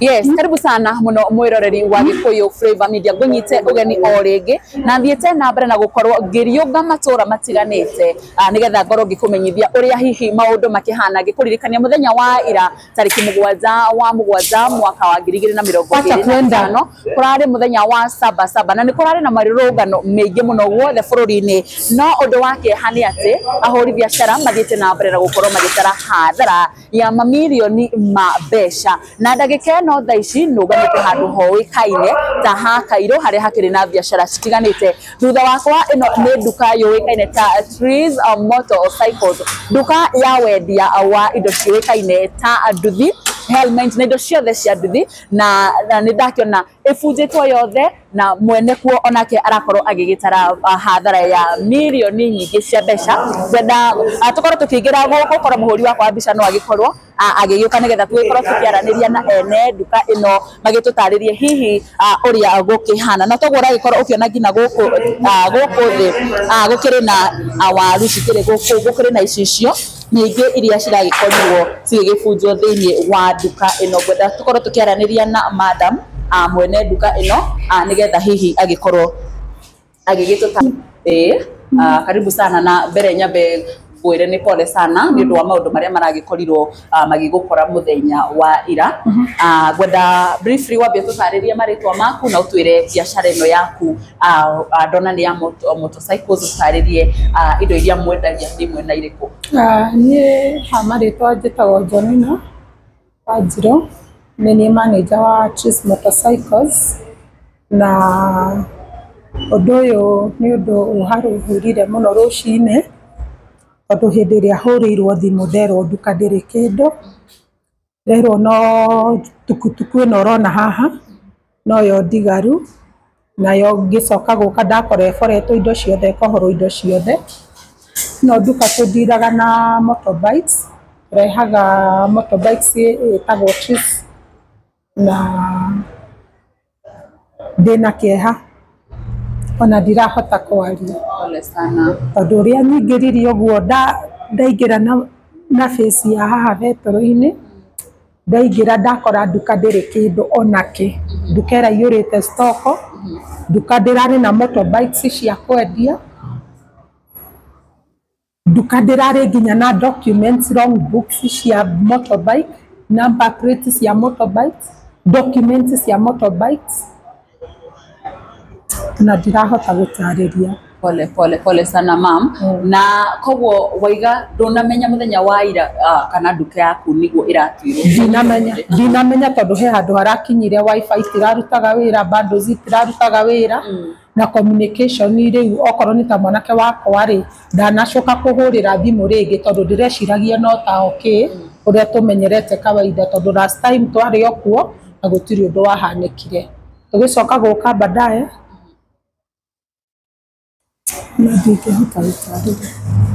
Yes, karibu sana muno mwiroreri wa Gikuyu Flavor Media ngunyite ugeni o ringi na thiete na mbere na gukorwo ngiriunga matura matiganite nigetha ngorwo ngikumenyithia uria hihi maundu makihana ngikuririkania muthenya wa ira tariki 7 mwaka wa 2025 kurari muthenya wa 7 na ni kurari na marirugano meingi muno guothe bururi-ini no undu wake hani ati ahuri biashara mathiete na mbere na gukorwo magitara hadhara ya mamilioni ma besha na ndagika no tha ici nugamite handu hoikaine ta ha Kairo haria hakiri na biashara citiganite thutha wakwa ino ni duka yoikaine ta Trees Motorcycles duka ya wendia wa indo cioikaine ta nduthi helmet na indo ciothe cia nduthi na ni ndakiona ibunjitwo yothe na mwene kuo onake arakorwo agigitara hadhara ya milioni nyingi cia besha gwenda tukorwo tukiingira gukora muhuri wakwa mbica no agikorwo agigiuka nigetha tugikorwo tukiaraniria na ene duka ino magitutaririe hihi uria gukihana na toguo uragikorwo ukiona ngina guku thi gukiri na waru cikiri gukiri na icicio nyingi iria ciragikorirwo cigigibunjwo thiini wa duka ino gwenda tukorwo tukiaraniria na madam mwene duka ino nigetha hihi agikorwo agigituta karibu sana na mbere nyambe gwire ni pole sana ni ndu wa maundu maria maragikorirwo magigukora muthenya wa ira gwenda briefly wambie tutaririe maritwa maku na utwire biashara ino yaku ndona ni ya motorcycles tutaririe indo iria mwendagia ni mwena iriku ni hamaritwa njitagwo Jonina Wanjiro ni manager wa Trees Motorcycles na undu uyu ni undu uharuhurire muno rucine tondu hindi iria hurirwo thimu nderwo nduka ndiri kindu nderwo no tukutuku ino urona haha no yo ndigaru nayo ngicoka guka ndakora eforetwo indo ciothe kohorwo indo ciothe no nduka tundiraga na motorbikes rehaga motorbikes etagwo Trees na ndina kieha ona ndirahota kwaria pole sana tondu uria nyingiririe uguo ndaingira na face ya haha vetoro-ini ndaingira ndakora nduka ndiri kindu onake nduka ira yurite stoko nduka ndirari na motorbikes cia kwendia nduka ndirari nginya na documents long books cia motorbike number plates cia motorbikes documents cia motorbikes na ndirahota gutariria pole sana mam na koguo waiga ndunamenya muthenya wa ira kana nduka yaku niguo iratwirwo ndinamenya tondu he handu harakinyire wifi itirarutaga wira bundles itirarutaga wira na communication riu okorwo ni ta mwanake wakwa ri ndanacoka kuhurira thimu ringi tondu ndireciragia no ta okay uria tumenyerete kawaida tondu last time twari okuo na gutiri undu wahanikire tugicoka guka baadaye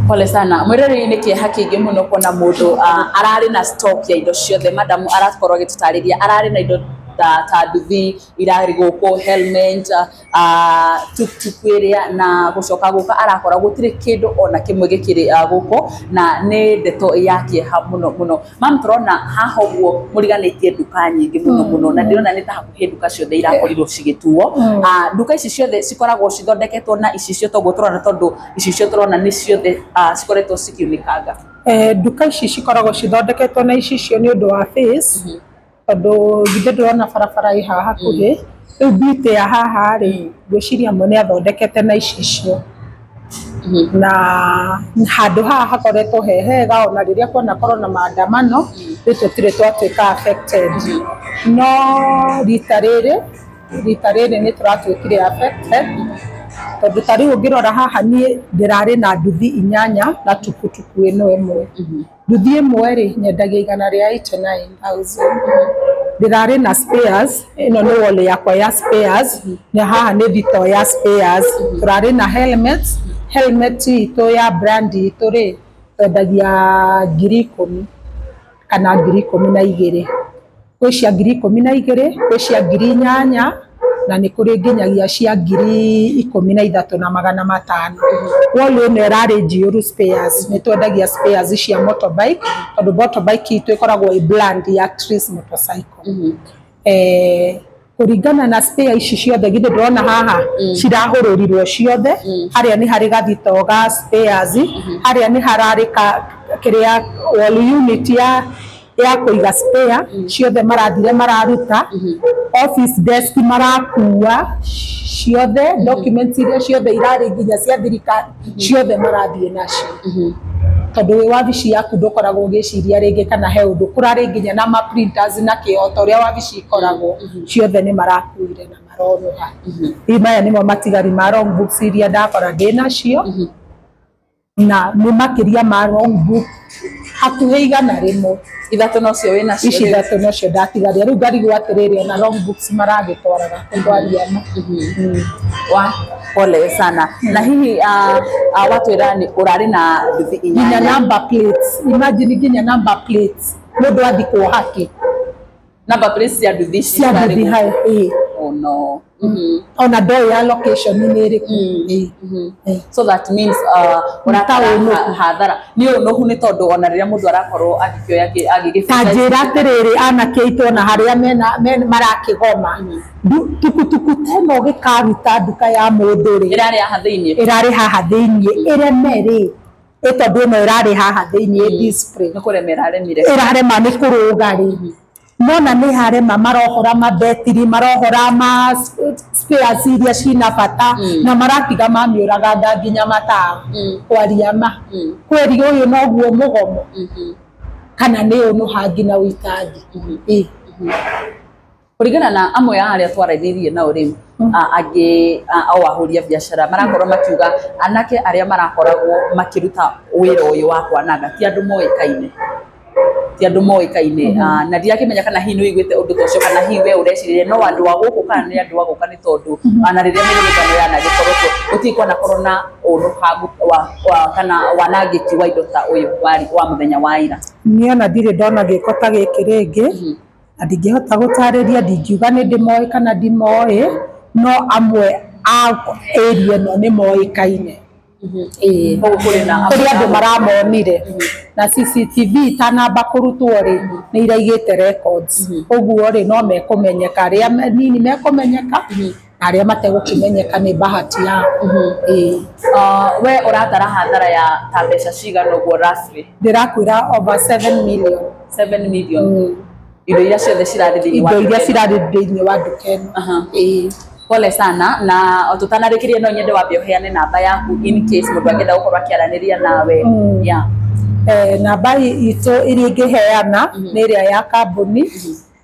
pole sana mwirori ni kieha kingi muno kuona mundu arari na stock ya indo ciothe madam arakorwo agitutariria arari na indo ta nduthi irari guku helmet tuk iria na gucoka guka arakora gutiri kindu ona kimwe gikiri guku na ni ndeto yake ha muno mam turona haha uguo muriganitie nduka nyingi muno na ndirona ni ta hakuhi nduka ciothe irakorirwo cigituo nduka ici ciothe cikoragwo cithondeketwo na icicio toguo turona tondu icicio turona ni ciothe cikoretwo cikiunikanga nduka ici cikoragwo cithondeketwo na icicio ni undu wa face tondu githe ndurona barabara i haha hakuhi riu biti ya haha ri ngwiciria mwene athondekete na icicio na handu haha hakoretwo hehega ona riria kwona korwo na maandamano tutire twatuika affected no rita riri ni turatwikire affected tondu tari ungirora haha ni ndirari na nduthi 8 na tukutuku ino imwe nduthi imwe ri nyendagia 189,000 ndirari na spares ino ni wole yakwa ya spares ni haha ni thito ya spares turari na helmet ito ya brand ito ri twendagia 10,000 kana 12,000 kwi cia 12,000 kwi cia 8,000 na ni kuri nginyagia cia 13,500 wole no rari jiuru spares ni twendagia spares cia motorbike tondu motorbike itu ikoragwo i brand ya Trees Motorcycle kuringana na spare ici ciothe githe ndona haha cirahururirwo ciothe haria ni hari gathito ga spares haria ni hararika kiria wall unit ya kuiga spare ciothe marathire mararuta office desk marakua ciothe documents iria ciothe irari nginya cia thirikari ciothe marathie nacio tondu wi wabici yaku ndukoragwo ugiciria ringi kana he undu kurari nginya na ma printers na kioto uria wabici ikoragwo ciothe ni marakuire na maroruha maya nimo matigari ma long books iria ndakora ndinacio na ni makiria ma long book hakuhe igana rimwe ithatu no cio wina cio ici ithatu no cio ndatigaria riu ngarigwo atiriri na long books maragitwaraga kundwariana wa pole sana na hihi watu irani urari na nduthi inya number plates imagine nginya number plates mundu athikwo haki number plates cia nduthi cia nduthi hai oh no ona do ya location ni iriku so that means uratawe hadhara ni unohu ni tondu ona riria mundu arakorwo agikioya tajira atiriri anakeitwo na haria mena marakigoma tukutuku teno gikaruta nduka ya mundu ri irari haha thiini iremeri tondu no irari haha thiini display ni kuremera remire irarema ni kurugari mona ni harema marohora mabetiri marohora ma spares iria cina bata na maratiga mamiuraga nginya matawa kwaria ma kweri uyu noguo mugomo kana ni unu hangi na uitagi kuringana na amwe ya aria twarairie na urimu agi au ahuria biashara marakorwo makiuga anake aria marakoragwo makiruta wira uyu wa kwanaga ti andu moikaine ti andu moikaine na ndiakimenya kana hihi no igwete undu tocio kana hihi we urecirie no andu wa guku kana ni andu wa guka ni tondu ana riria mirugano ya na gikorwo utikwa na corona undu wa kana wanangiki wa indo ta uyu wa muthenya wa ira niona ndire ndona giko ta giki ringi ndingihota gutariria ndingiuga ni ndimoi kana ndimoi no amwe a area no ni moikaine kuri andu maramonire na CCTV tanamba kurutwo ri ni iraigite records uguo ri no mekumenyeka aria nini mekumenyeka aria mategukimenyeka ni bahati ya we uratara hadhara ya ta mbeca cigana uguo roughly ndirakwira over 7 million 7 million indo iria ciothe cirari thiini wa nduka ino pole sana na tutanarikirie no nyende wambie uheane namba yaku in case mundu angenda gukorwa akiaraniria nawe namba itu iri ngiheana ni iria ya kambuni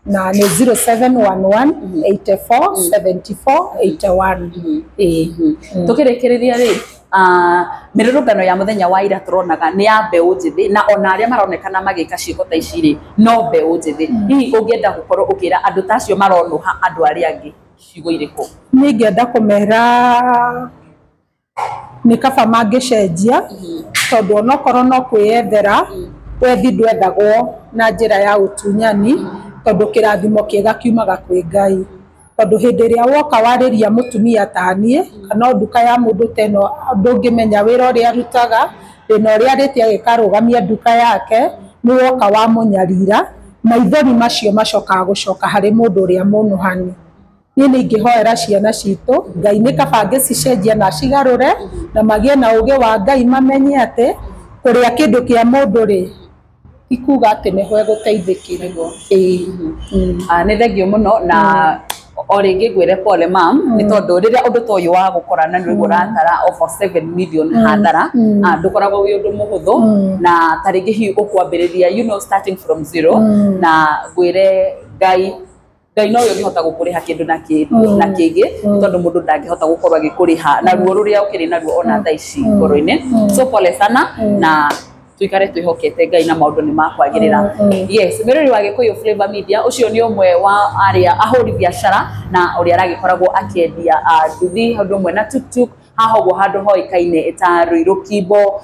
na ni 0711 84 74 81 tukirikiriria ri mirurungano ya muthenya wa ira turonaga ni ya mbeu njithi na ona aria maronekana magika ciiko ta ici no mbeu njithi hihi ungienda gukorwo ukira andu tacio maronuha andu aria angi ciugo iriku ningienda kumera ni kaba mangicenjia tondu onokorwo no kwiyethera wethi ndwethagwo na njira ya utunyani tondu kirathimo kiega kiumaga kwi Ngai tondu hindi iria woka wariria mutumia tanie kana nduka ya mundu teno ndungimenya wira uria arutaga thina uria aritia gikarũgamia nduka yake ni woka wa munyarira maithori macio macokaga gucoka hari mundu uria munuhani ni ningihoera ciana citu Ngai ni kaba ngicicenjia na cigarure na magie na uge wa Ngai mamenye ate kuria kindu kia mundu ri ikuga ati niho eguteithikire ni thengio muno na oringi gwire pole mam ni tondu riria undu toyu wa gukorana ni guratara over 7 million hadhara ndukoragwo wi undu muhuthu na taringi hi ukwambiriria starting from zero na gwire Ngai no yo ngihota gukuriha kindu na kingi tondu mundu ndangihota gukorwa gikuriha na ruo ruria ukiri na ruo ona thaici ngoro-ini so pole sana na tuikare twihokete Ngai na maundu ni makwagirira yes mirori wa Gikuyu Flavor Media ucio ni umwe wa aria ahuri biashara na uria aragikoragwo akiendia nduthi handu mwe na tuktuk haho handu hoikaine eta Ruiru Kimbo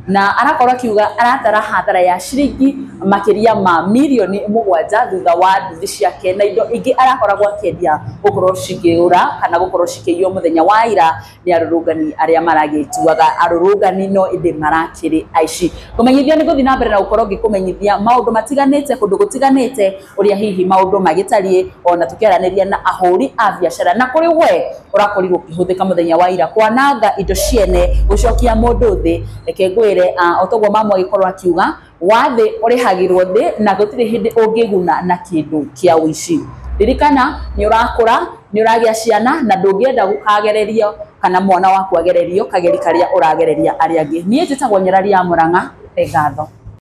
na arakorwo akiuga aratara hathara ya ciringi makiria ma milioni 7 thutha wa nduthi ciake na indo ingi arakoragwo akiendia gukorwo cikiura kana gukorwo cikiyo muthenya wa ira ni arurungani aria maragituaga arurungani no inde marakiri aici kumenyithia ni guthi na mbere na gukorwo ngikumenyithia maundu matiganite kundu gutiganite uria hihi maundu magitarie ona tukiaraniria na ahuri a biashara na kuri we urakorirwo kihuthika muthenya wa ira kwananga indo ciene gucokia mundu thi reke ngwire otogwo mama gikorwo akiuga wathe urihagirwo thi na gutire hindi ungiguna na kindu kia wici ririkana ni urakura ni uragia ciana na ndungienda gukagererio kana mwana waku agererio kageri karia uragereria aria angi nie njitagwo Nyarari ya Murang'a ngatho.